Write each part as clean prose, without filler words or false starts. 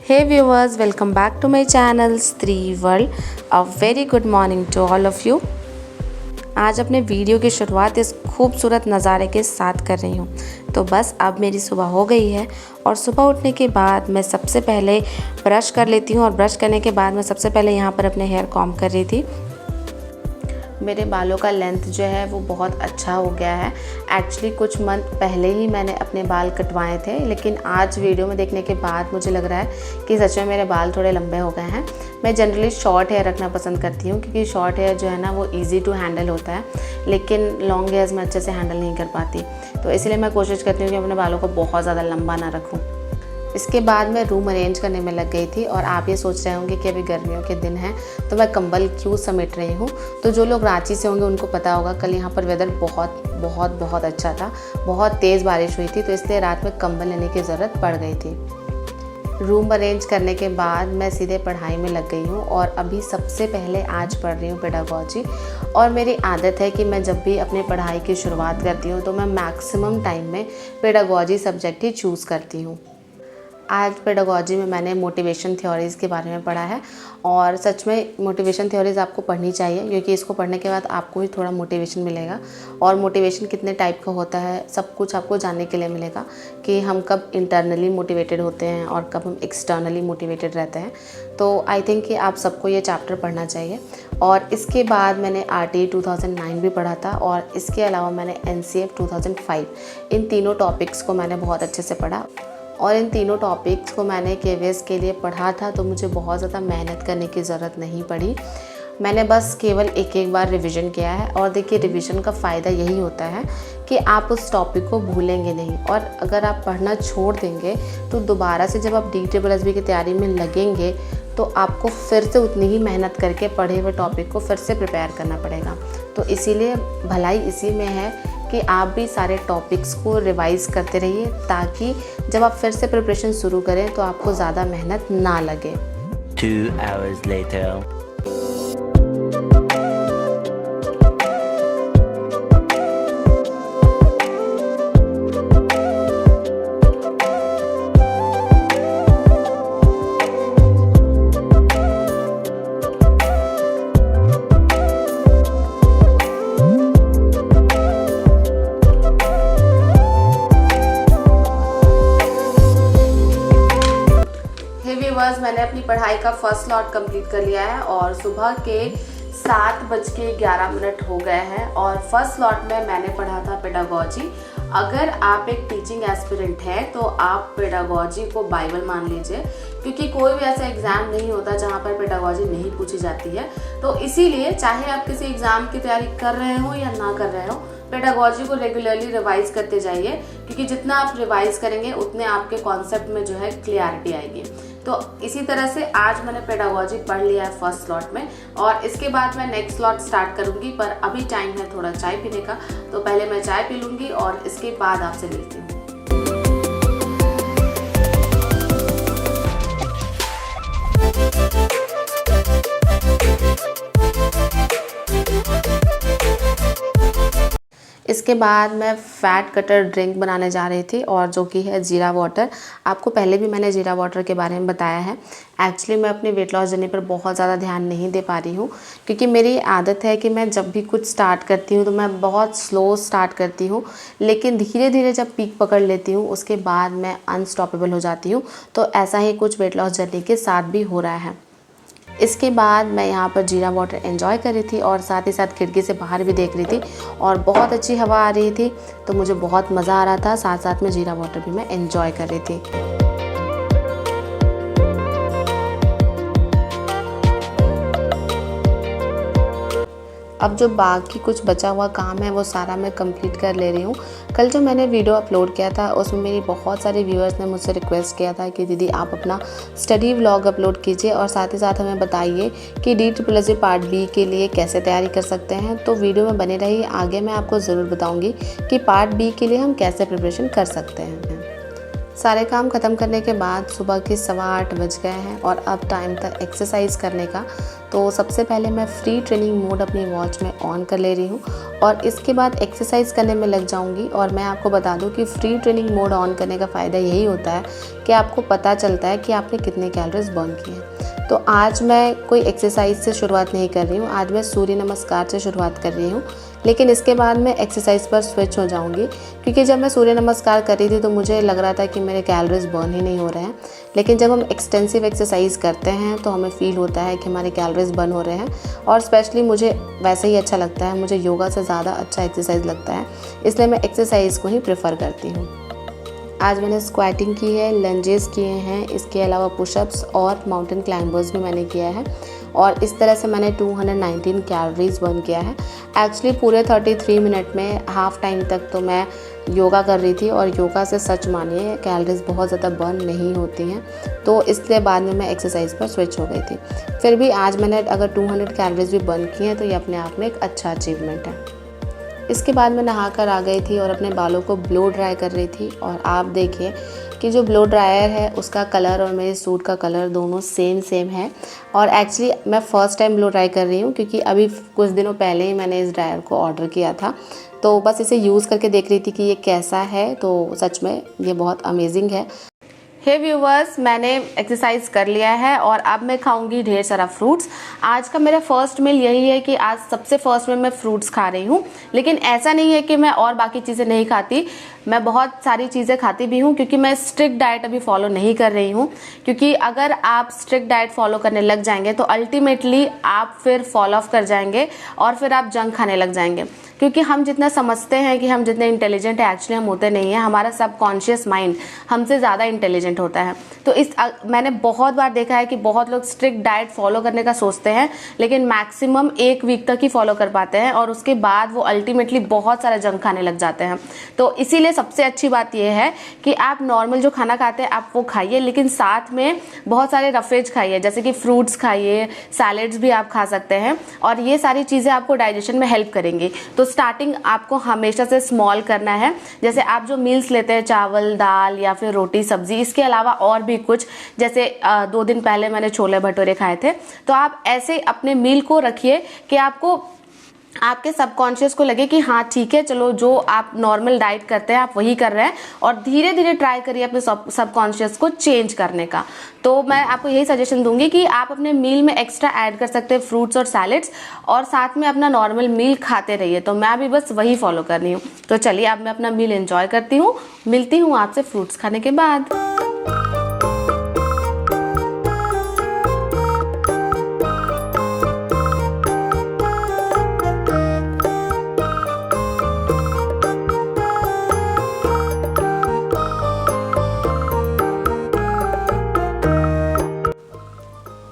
Hey viewers, welcome back to my channel Stree World. A very good morning to all of you. आज अपने video की शुरुआत इस खूबसूरत नज़ारे के साथ कर रही हूँ। तो बस अब मेरी सुबह हो गई है और सुबह उठने के बाद मैं सबसे पहले ब्रश कर लेती हूँ और ब्रश करने के बाद मैं सबसे पहले यहाँ पर अपने हेयर कॉम्ब कर रही थी। मेरे बालों का लेंथ जो है वो बहुत अच्छा हो गया है। एक्चुअली कुछ मंथ पहले ही मैंने अपने बाल कटवाए थे, लेकिन आज वीडियो में देखने के बाद मुझे लग रहा है कि सच में मेरे बाल थोड़े लंबे हो गए हैं। मैं जनरली शॉर्ट हेयर रखना पसंद करती हूँ क्योंकि शॉर्ट हेयर जो है ना वो ईजी टू हैंडल होता है, लेकिन लॉन्ग हेयर्स में अच्छे से हैंडल नहीं कर पाती। तो इसलिए मैं कोशिश करती हूँ कि अपने बालों को बहुत ज़्यादा लंबा ना रखूँ। इसके बाद मैं रूम अरेंज करने में लग गई थी और आप ये सोच रहे होंगे कि अभी गर्मियों के दिन हैं तो मैं कंबल क्यों समेट रही हूँ। तो जो लोग रांची से होंगे उनको पता होगा कल यहाँ पर वेदर बहुत अच्छा था, बहुत तेज़ बारिश हुई थी, तो इसलिए रात में कंबल लेने की ज़रूरत पड़ गई थी। रूम अरेंज करने के बाद मैं सीधे पढ़ाई में लग गई हूँ और अभी सबसे पहले आज पढ़ रही हूँ पेडागोजी। और मेरी आदत है कि मैं जब भी अपने पढ़ाई की शुरुआत करती हूँ तो मैं मैक्सिमम टाइम में पेडागोजी सब्जेक्ट ही चूज़ करती हूँ। आज पेडागोजी में मैंने मोटिवेशन थ्योरीज़ के बारे में पढ़ा है और सच में मोटिवेशन थ्योरीज़ आपको पढ़नी चाहिए क्योंकि इसको पढ़ने के बाद आपको ही थोड़ा मोटिवेशन मिलेगा। और मोटिवेशन कितने टाइप का होता है सब कुछ आपको जानने के लिए मिलेगा कि हम कब इंटरनली मोटिवेटेड होते हैं और कब हम एक्सटर्नली मोटिवेटेड रहते हैं। तो आई थिंक कि आप सबको ये चैप्टर पढ़ना चाहिए। और इसके बाद मैंने RTE 2009 भी पढ़ा था और इसके अलावा मैंने NCF 2005, इन तीनों टॉपिक्स को मैंने बहुत अच्छे से पढ़ा। और इन तीनों टॉपिक्स को मैंने KVS के लिए पढ़ा था, तो मुझे बहुत ज़्यादा मेहनत करने की ज़रूरत नहीं पड़ी। मैंने बस केवल एक बार रिवीजन किया है। और देखिए, रिवीजन का फ़ायदा यही होता है कि आप उस टॉपिक को भूलेंगे नहीं, और अगर आप पढ़ना छोड़ देंगे तो दोबारा से जब आप DSSB की तैयारी में लगेंगे तो आपको फिर से उतनी ही मेहनत करके पढ़े हुए टॉपिक को फिर से प्रिपेयर करना पड़ेगा। तो इसीलिए भलाई इसी में है कि आप भी सारे टॉपिक्स को रिवाइज़ करते रहिए ताकि जब आप फिर से प्रिपरेशन शुरू करें तो आपको ज़्यादा मेहनत ना लगे। 2 hours later. मैंने अपनी पढ़ाई का फर्स्ट लॉट कंप्लीट कर लिया है और सुबह के 7:11 हो गए हैं और फर्स्ट लॉट में मैंने पढ़ा था पेडागोजी। अगर आप एक टीचिंग एस्पिरेंट हैं तो आप पेडागोजी को बाइबल मान लीजिए, क्योंकि कोई भी ऐसा एग्ज़ाम नहीं होता जहाँ पर पेडागोजी नहीं पूछी जाती है। तो इसीलिए चाहे आप किसी एग्ज़ाम की तैयारी कर रहे हो या ना कर रहे हो, पेडागोजी को रेगुलरली रिवाइज करते जाइए, क्योंकि जितना आप रिवाइज करेंगे उतने आपके कॉन्सेप्ट में जो है क्लियरिटी आएगी। तो इसी तरह से आज मैंने पेडागोजी पढ़ लिया है फर्स्ट स्लॉट में और इसके बाद मैं नेक्स्ट स्लॉट स्टार्ट करूंगी, पर अभी टाइम है थोड़ा चाय पीने का, तो पहले मैं चाय पी लूँगी और इसके बाद आपसे मिलती हूँ। इसके बाद मैं फ़ैट कटर ड्रिंक बनाने जा रही थी और जो कि है जीरा वाटर। आपको पहले भी मैंने जीरा वाटर के बारे में बताया है। एक्चुअली मैं अपनी वेट लॉस जर्नी पर बहुत ज़्यादा ध्यान नहीं दे पा रही हूँ क्योंकि मेरी आदत है कि मैं जब भी कुछ स्टार्ट करती हूँ तो मैं बहुत स्लो स्टार्ट करती हूँ, लेकिन धीरे धीरे जब पीक पकड़ लेती हूँ उसके बाद मैं अनस्टॉपेबल हो जाती हूँ। तो ऐसा ही कुछ वेट लॉस जर्नी के साथ भी हो रहा है। इसके बाद मैं यहाँ पर जीरा वाटर एंजॉय कर रही थी और साथ ही साथ खिड़की से बाहर भी देख रही थी और बहुत अच्छी हवा आ रही थी, तो मुझे बहुत मज़ा आ रहा था। साथ साथ में जीरा वाटर भी मैं एंजॉय कर रही थी। अब जो बाकी कुछ बचा हुआ काम है वो सारा मैं कंप्लीट कर ले रही हूँ। कल जो मैंने वीडियो अपलोड किया था उसमें मेरी बहुत सारे व्यूअर्स ने मुझसे रिक्वेस्ट किया था कि दीदी आप अपना स्टडी व्लॉग अपलोड कीजिए और साथ ही साथ हमें बताइए कि DSSB पार्ट B के लिए कैसे तैयारी कर सकते हैं। तो वीडियो में बने रहिए, आगे मैं आपको ज़रूर बताऊँगी कि पार्ट B के लिए हम कैसे प्रिपरेशन कर सकते हैं। सारे काम ख़त्म करने के बाद सुबह के 8:15 बज गए हैं और अब टाइम था एक्सरसाइज करने का। तो सबसे पहले मैं फ्री ट्रेनिंग मोड अपनी वॉच में ऑन कर ले रही हूँ और इसके बाद एक्सरसाइज करने में लग जाऊँगी। और मैं आपको बता दूँ कि फ्री ट्रेनिंग मोड ऑन करने का फ़ायदा यही होता है कि आपको पता चलता है कि आपने कितने कैलोरीज बर्न किए हैं। तो आज मैं कोई एक्सरसाइज से शुरुआत नहीं कर रही हूँ, आज मैं सूर्य नमस्कार से शुरुआत कर रही हूँ। लेकिन इसके बाद मैं एक्सरसाइज पर स्विच हो जाऊंगी, क्योंकि जब मैं सूर्य नमस्कार कर रही थी तो मुझे लग रहा था कि मेरे कैलोरीज बर्न ही नहीं हो रहे हैं। लेकिन जब हम एक्सटेंसिव एक्सरसाइज करते हैं तो हमें फील होता है कि हमारे कैलोरीज बर्न हो रहे हैं। और स्पेशली मुझे वैसे ही अच्छा लगता है, मुझे योगा से ज़्यादा अच्छा एक्सरसाइज लगता है, इसलिए मैं एक्सरसाइज को ही प्रेफर करती हूँ। आज मैंने स्क्वाटिंग की है, लंजेस किए हैं, इसके अलावा पुशअप्स और माउंटेन क्लाइंबर्स भी मैंने किया है। और इस तरह से मैंने 219 कैलोरीज बर्न किया है। एक्चुअली पूरे 33 मिनट में हाफ टाइम तक तो मैं योगा कर रही थी और योगा से सच मानिए कैलोरीज बहुत ज़्यादा बर्न नहीं होती हैं, तो इसलिए बाद में मैं एक्सरसाइज पर स्विच हो गई थी। फिर भी आज मैंने अगर 200 कैलोरीज भी बर्न की हैं तो ये अपने आप में एक अच्छा अचीवमेंट है। इसके बाद मैं नहाकर आ गई थी और अपने बालों को ब्लो ड्राई कर रही थी। और आप देखिए कि जो ब्लो ड्रायर है उसका कलर और मेरे सूट का कलर दोनों सेम है। और एक्चुअली मैं फ़र्स्ट टाइम ब्लो ड्राई कर रही हूँ, क्योंकि अभी कुछ दिनों पहले ही मैंने इस ड्रायर को ऑर्डर किया था, तो बस इसे यूज़ करके देख रही थी कि ये कैसा है। तो सच में ये बहुत अमेजिंग है। हे व्यूवर्स, मैंने एक्सरसाइज कर लिया है और अब मैं खाऊंगी ढेर सारा फ्रूट्स। आज का मेरा फर्स्ट मील यही है कि आज सबसे फर्स्ट में मैं फ्रूट्स खा रही हूँ। लेकिन ऐसा नहीं है कि मैं और बाकी चीज़ें नहीं खाती, मैं बहुत सारी चीज़ें खाती भी हूँ, क्योंकि मैं स्ट्रिक्ट डाइट अभी फॉलो नहीं कर रही हूँ। क्योंकि अगर आप स्ट्रिक्ट डाइट फॉलो करने लग जाएंगे तो अल्टीमेटली आप फिर फॉल ऑफ कर जाएंगे और फिर आप जंक खाने लग जाएंगे। क्योंकि हम जितना समझते हैं कि हम जितने इंटेलिजेंट है, एक्चुअली हम होते नहीं हैं। हमारा सबकॉन्शियस माइंड हमसे ज़्यादा इंटेलिजेंट होता है। तो मैंने बहुत बार देखा है कि बहुत लोग स्ट्रिक्ट डाइट फॉलो करने का सोचते हैं, लेकिन मैक्सिमम 1 वीक तक ही फॉलो कर पाते हैं और उसके बाद वो अल्टीमेटली बहुत सारा जंक खाने लग जाते हैं। तो इसीलिए सबसे अच्छी बात यह है कि आप नॉर्मल जो खाना खाते हैं आप वो खाइए, लेकिन साथ में बहुत सारे रफेज खाइए, जैसे कि फ्रूट्स खाइए, सैलेड्स भी आप खा सकते हैं और ये सारी चीज़ें आपको डाइजेशन में हेल्प करेंगी। तो स्टार्टिंग आपको हमेशा से स्मॉल करना है। जैसे आप जो मील्स लेते हैं, चावल, दाल या फिर रोटी, सब्जी, इसके अलावा और भी कुछ, जैसे 2 दिन पहले मैंने छोले भटूरे खाए थे, तो आप ऐसे अपने मील को रखिए कि आपके सबकॉन्शियस को लगे कि हाँ ठीक है, चलो जो आप नॉर्मल डाइट करते हैं आप वही कर रहे हैं। और धीरे धीरे ट्राई करिए अपने सबकॉन्शियस को चेंज करने का। तो मैं आपको यही सजेशन दूंगी कि आप अपने मील में एक्स्ट्रा ऐड कर सकते हैं फ्रूट्स और सैलेड्स, और साथ में अपना नॉर्मल मील खाते रहिए। तो मैं भी बस वही फॉलो कर रही हूँ। तो चलिए अब मैं अपना मील एंजॉय करती हूँ। मिलती हूँ आपसे फ्रूट्स खाने के बाद।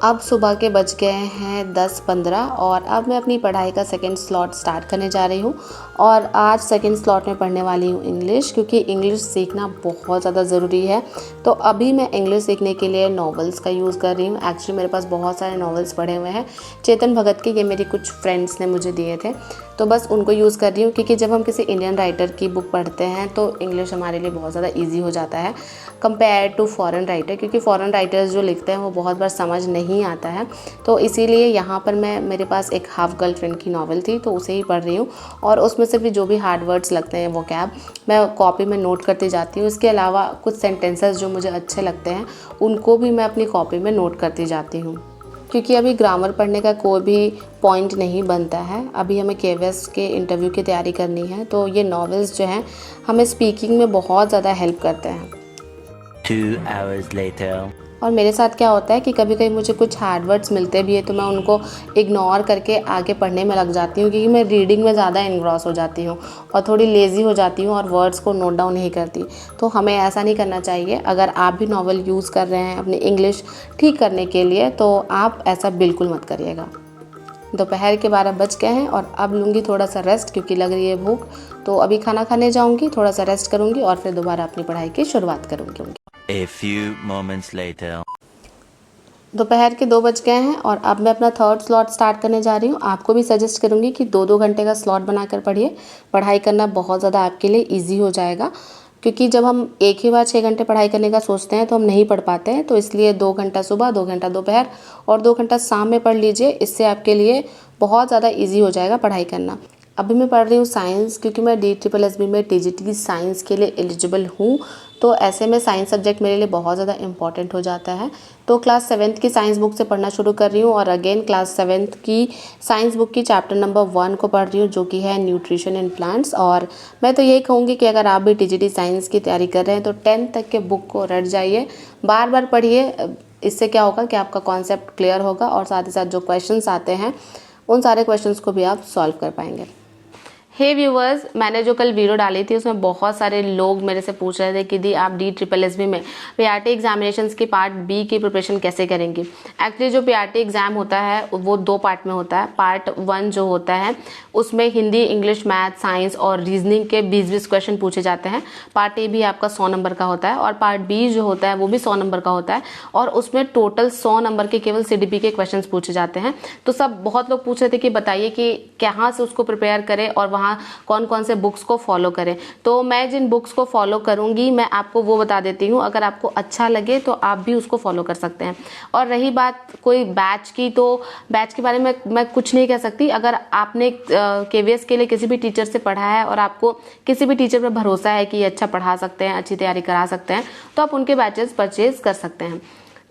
अब सुबह के बज गए हैं 10:15 और अब मैं अपनी पढ़ाई का सेकंड स्लॉट स्टार्ट करने जा रही हूँ। और आज सेकंड स्लॉट में पढ़ने वाली हूँ इंग्लिश, क्योंकि इंग्लिश सीखना बहुत ज़्यादा ज़रूरी है। तो अभी मैं इंग्लिश सीखने के लिए नॉवेल्स का यूज़ कर रही हूँ। एक्चुअली मेरे पास बहुत सारे नॉवेल्स पढ़े हुए हैं चेतन भगत के, ये मेरी कुछ फ्रेंड्स ने मुझे दिए थे, तो बस उनको यूज़ कर रही हूँ। क्योंकि जब हम किसी इंडियन राइटर की बुक पढ़ते हैं तो इंग्लिश हमारे लिए बहुत ज़्यादा ईजी हो जाता है कंपेयर टू फॉरेन राइटर, क्योंकि फॉरेन राइटर्स जो लिखते हैं वो बहुत बार समझ नहीं आता है। तो इसीलिए यहाँ पर मेरे पास एक हाफ गर्लफ्रेंड की नॉवल थी, तो उसे ही पढ़ रही हूँ। और उसमें से भी जो भी हार्ड वर्ड्स लगते हैं वो मैं कॉपी में नोट करती जाती हूँ। इसके अलावा कुछ सेंटेंसेस जो मुझे अच्छे लगते हैं उनको भी मैं अपनी कॉपी में नोट करती जाती हूँ। क्योंकि अभी ग्रामर पढ़ने का कोई भी पॉइंट नहीं बनता है, अभी हमें केवीएस के इंटरव्यू की तैयारी करनी है। तो ये नॉवेल्स जो हैं हमें स्पीकिंग में बहुत ज़्यादा हेल्प करते हैं। 2 hours later. और मेरे साथ क्या होता है कि कभी कभी मुझे कुछ हार्ड वर्ड्स मिलते भी है तो मैं उनको इग्नोर करके आगे पढ़ने में लग जाती हूँ, क्योंकि मैं रीडिंग में ज़्यादा इन्ग्रॉस हो जाती हूँ और थोड़ी लेज़ी हो जाती हूँ और वर्ड्स को नोट डाउन नहीं करती। तो हमें ऐसा नहीं करना चाहिए। अगर आप भी नॉवल यूज़ कर रहे हैं अपनी इंग्लिश ठीक करने के लिए तो आप ऐसा बिल्कुल मत करिएगा। दोपहर के 12 बज गए हैं और अब लूँगी थोड़ा सा रेस्ट, क्योंकि लग रही है भूख। तो अभी खाना खाने जाऊँगी, थोड़ा सा रेस्ट करूँगी और फिर दोबारा अपनी पढ़ाई की शुरुआत करूँगी। A few moments later. दोपहर के 2 बज गए हैं और अब मैं अपना थर्ड स्लॉट स्टार्ट करने जा रही हूँ। आपको भी सजेस्ट करूँगी कि 2-2 घंटे का स्लॉट बनाकर पढ़िए। पढ़ाई करना बहुत ज़्यादा आपके लिए इजी हो जाएगा। क्योंकि जब हम एक ही बार 6 घंटे पढ़ाई करने का सोचते हैं तो हम नहीं पढ़ पाते हैं। तो इसलिए 2 घंटा सुबह, 2 घंटा दोपहर और 2 घंटा शाम में पढ़ लीजिए। इससे आपके लिए बहुत ज़्यादा ईजी हो जाएगा पढ़ाई करना। अभी मैं पढ़ रही हूँ साइंस, क्योंकि मैं DSSB में TGT साइंस के लिए एलिजिबल हूँ। तो ऐसे में साइंस सब्जेक्ट मेरे लिए बहुत ज़्यादा इंपॉर्टेंट हो जाता है। तो क्लास 7th की साइंस बुक से पढ़ना शुरू कर रही हूँ और अगेन क्लास 7th की साइंस बुक की चैप्टर नंबर 1 को पढ़ रही हूँ, जो कि है न्यूट्रिशन इन प्लांट्स। और मैं तो यही कहूँगी कि अगर आप भी TGT साइंस की तैयारी कर रहे हैं तो 10th तक के बुक को रट जाइए, बार बार पढ़िए। इससे क्या होगा कि आपका कॉन्सेप्ट क्लियर होगा और साथ ही साथ जो क्वेश्चंस आते हैं उन सारे क्वेश्चंस को भी आप सॉल्व कर पाएंगे। हे व्यूवर्स, मैंने जो कल वीडियो डाली थी उसमें बहुत सारे लोग मेरे से पूछ रहे थे कि दी आप DSSB में PRT एग्जामिनेशंस की पार्ट B की प्रिपरेशन कैसे करेंगी। एक्चुअली जो PRT एग्ज़ाम होता है वो 2 पार्ट में होता है। पार्ट 1 जो होता है उसमें हिंदी, इंग्लिश, मैथ, साइंस और रीजनिंग के 20-20 क्वेश्चन पूछे जाते हैं। पार्ट A भी आपका 100 नंबर का होता है और पार्ट B जो होता है वो भी 100 नंबर का होता है और उसमें टोटल 100 नंबर के केवल CDP के क्वेश्चन पूछे जाते हैं। तो सब बहुत लोग पूछ रहे थे कि बताइए कि कहाँ से उसको प्रिपेयर करें और वहाँ कौन कौन से बुक्स को फॉलो करें। तो मैं जिन बुक्स को फॉलो करूंगी मैं आपको वो बता देती हूँ। अगर आपको अच्छा लगे तो आप भी उसको फॉलो कर सकते हैं। और रही बात कोई बैच की, तो बैच के बारे में मैं कुछ नहीं कह सकती। अगर आपने KVS के लिए किसी भी टीचर से पढ़ा है और आपको किसी भी टीचर पर भरोसा है कि ये अच्छा पढ़ा सकते हैं, अच्छी तैयारी करा सकते हैं, तो आप उनके बैचेस परचेज कर सकते हैं।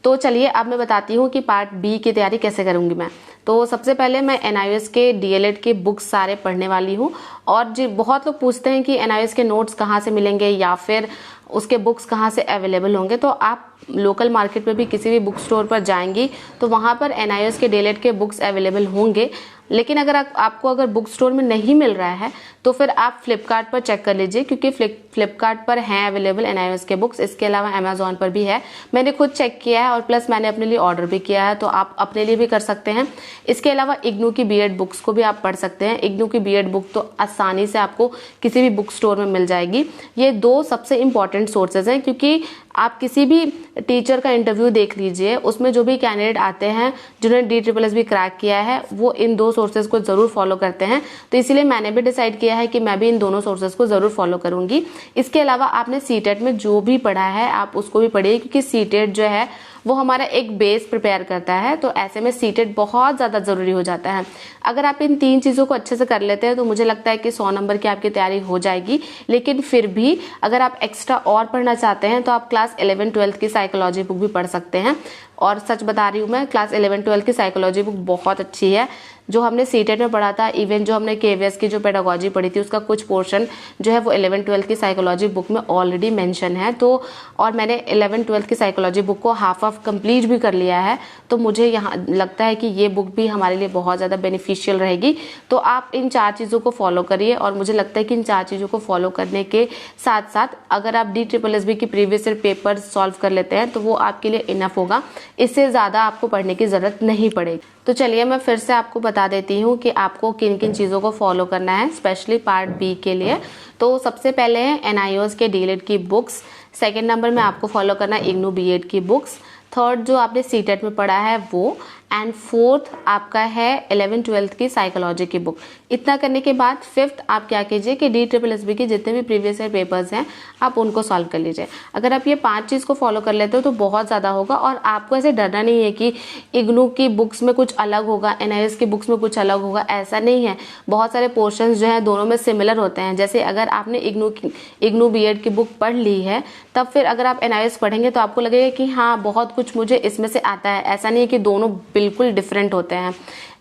तो चलिए अब मैं बताती हूँ कि पार्ट B की तैयारी कैसे करूँगी मैं। तो सबसे पहले मैं NIOS के DLED के बुक्स सारे पढ़ने वाली हूँ। और जी बहुत लोग पूछते हैं कि NIOS के नोट्स कहाँ से मिलेंगे या फिर उसके बुक्स कहाँ से अवेलेबल होंगे। तो आप लोकल मार्केट में भी किसी भी बुक स्टोर पर जाएंगी तो वहाँ पर NIOS के DLED के बुक्स अवेलेबल होंगे। लेकिन अगर आपको अगर बुक स्टोर में नहीं मिल रहा है तो फिर आप फ्लिपकार्ट पर चेक कर लीजिए, क्योंकि फ्लिपकार्ट पर हैं अवेलेबल NIOS के बुक्स। इसके अलावा अमेजोन पर भी है, मैंने खुद चेक किया है और प्लस मैंने अपने लिए ऑर्डर भी किया है, तो आप अपने लिए भी कर सकते हैं। इसके अलावा इग्नू की B.Ed बुक्स को भी आप पढ़ सकते हैं। इग्नू की B.Ed बुक तो आसानी से आपको किसी भी बुक स्टोर में मिल जाएगी। ये 2 सबसे इंपॉर्टेंट सोर्सेज हैं, क्योंकि आप किसी भी टीचर का इंटरव्यू देख लीजिए, उसमें जो भी कैंडिडेट आते हैं जिन्होंने DSSB क्रैक किया है वो इन 2 सोर्सेज को जरूर फॉलो करते हैं। तो इसीलिए मैंने भी डिसाइड किया है कि मैं भी इन दोनों सोर्सेज को जरूर फॉलो करूंगी। इसके अलावा आपने CTET में जो भी पढ़ा है आप उसको भी पढ़िए, क्योंकि CTET जो है वो हमारा एक बेस प्रिपेयर करता है। तो ऐसे में CTET बहुत ज़्यादा ज़रूरी हो जाता है। अगर आप इन 3 चीज़ों को अच्छे से कर लेते हैं तो मुझे लगता है कि 100 नंबर की आपकी तैयारी हो जाएगी। लेकिन फिर भी अगर आप एक्स्ट्रा और पढ़ना चाहते हैं तो आप क्लास 11-12 की साइकोलॉजी बुक भी पढ़ सकते हैं। और सच बता रही हूँ मैं, क्लास 11-12 की साइकोलॉजी बुक बहुत अच्छी है। जो हमने CTET में पढ़ा था, इवन जो हमने KVS की जो पेडागोजी पढ़ी थी उसका कुछ पोर्शन जो है वो 11-12 की साइकोलॉजी बुक में ऑलरेडी मेंशन है। तो और मैंने 11-12 की साइकोलॉजी बुक को हाफ कंप्लीट भी कर लिया है। तो मुझे यहाँ लगता है कि ये बुक भी हमारे लिए बहुत ज़्यादा बेनिफिशियल रहेगी। तो आप इन 4 चीज़ों को फॉलो करिए और मुझे लगता है कि इन 4 चीज़ों को फॉलो करने के साथ साथ अगर आप DSSB की प्रीवियस ईयर पेपर सॉल्व कर लेते हैं तो वो आपके लिए इनफ होगा। इससे ज़्यादा आपको पढ़ने की ज़रूरत नहीं पड़ेगी। तो चलिए मैं फिर से आपको बता देती हूँ कि आपको किन किन चीज़ों को फॉलो करना है स्पेशली पार्ट B के लिए। तो सबसे पहले है NIOS के DLED की बुक्स, सेकेंड नंबर में आपको फॉलो करना है इग्नू B.Ed की बुक्स, थर्ड जो आपने CTET में पढ़ा है वो, एंड फोर्थ आपका है 11-12 की साइकोलॉजी की बुक। इतना करने के बाद फिफ्थ आप क्या कीजिए कि DSSB के जितने भी प्रीवियस ईयर पेपर्स हैं आप उनको सॉल्व कर लीजिए। अगर आप ये 5 चीज़ को फॉलो कर लेते हो तो बहुत ज़्यादा होगा और आपको ऐसे डरना नहीं है कि इग्नू की बुक्स में कुछ अलग होगा, NIOS की बुक्स में कुछ अलग होगा, ऐसा नहीं है। बहुत सारे पोर्शंस जो हैं दोनों में सिमिलर होते हैं। जैसे अगर आपने इग्नू B.Ed की बुक पढ़ ली है तब फिर अगर आप NIOS पढ़ेंगे तो आपको लगेगा कि हाँ बहुत कुछ मुझे इसमें से आता है। ऐसा नहीं है कि दोनों बिल्कुल डिफरेंट होते हैं।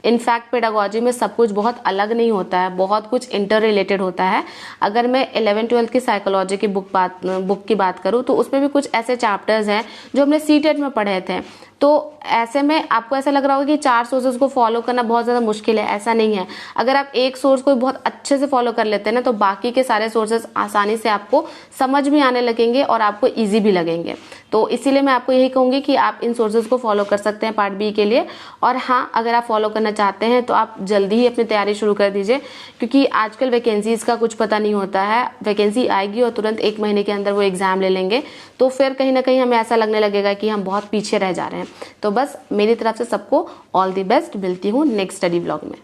इनफैक्ट पेडागोजी में सब कुछ बहुत अलग नहीं होता है, बहुत कुछ इंटर रिलेटेड होता है। अगर मैं 11-12 की साइकोलॉजी की बुक की बात करूँ तो उसमें भी कुछ ऐसे चैप्टर्स हैं जो हमने CTET में पढ़े थे। तो ऐसे में आपको ऐसा लग रहा होगा कि 4 सोर्सेज को फॉलो करना बहुत ज़्यादा मुश्किल है, ऐसा नहीं है। अगर आप एक सोर्स को बहुत अच्छे से फॉलो कर लेते हैं ना तो बाकी के सारे सोर्सेज आसानी से आपको समझ में आने लगेंगे और आपको ईजी भी लगेंगे। तो इसीलिए मैं आपको यही कहूँगी कि आप इन सोर्सेज को फॉलो कर सकते हैं पार्ट B के लिए। और हाँ, अगर आप फॉलो करना चाहते हैं तो आप जल्दी ही अपनी तैयारी शुरू कर दीजिए, क्योंकि आजकल वैकेंसीज़ का कुछ पता नहीं होता है। वैकेंसी आएगी और तुरंत 1 महीने के अंदर वो एग्ज़ाम ले लेंगे, तो फिर कहीं ना कहीं हमें ऐसा लगने लगेगा कि हम बहुत पीछे रह जा रहे हैं। तो बस मेरी तरफ से सबको ऑल द बेस्ट, मिलती हूँ नेक्स्ट स्टडी ब्लॉग में।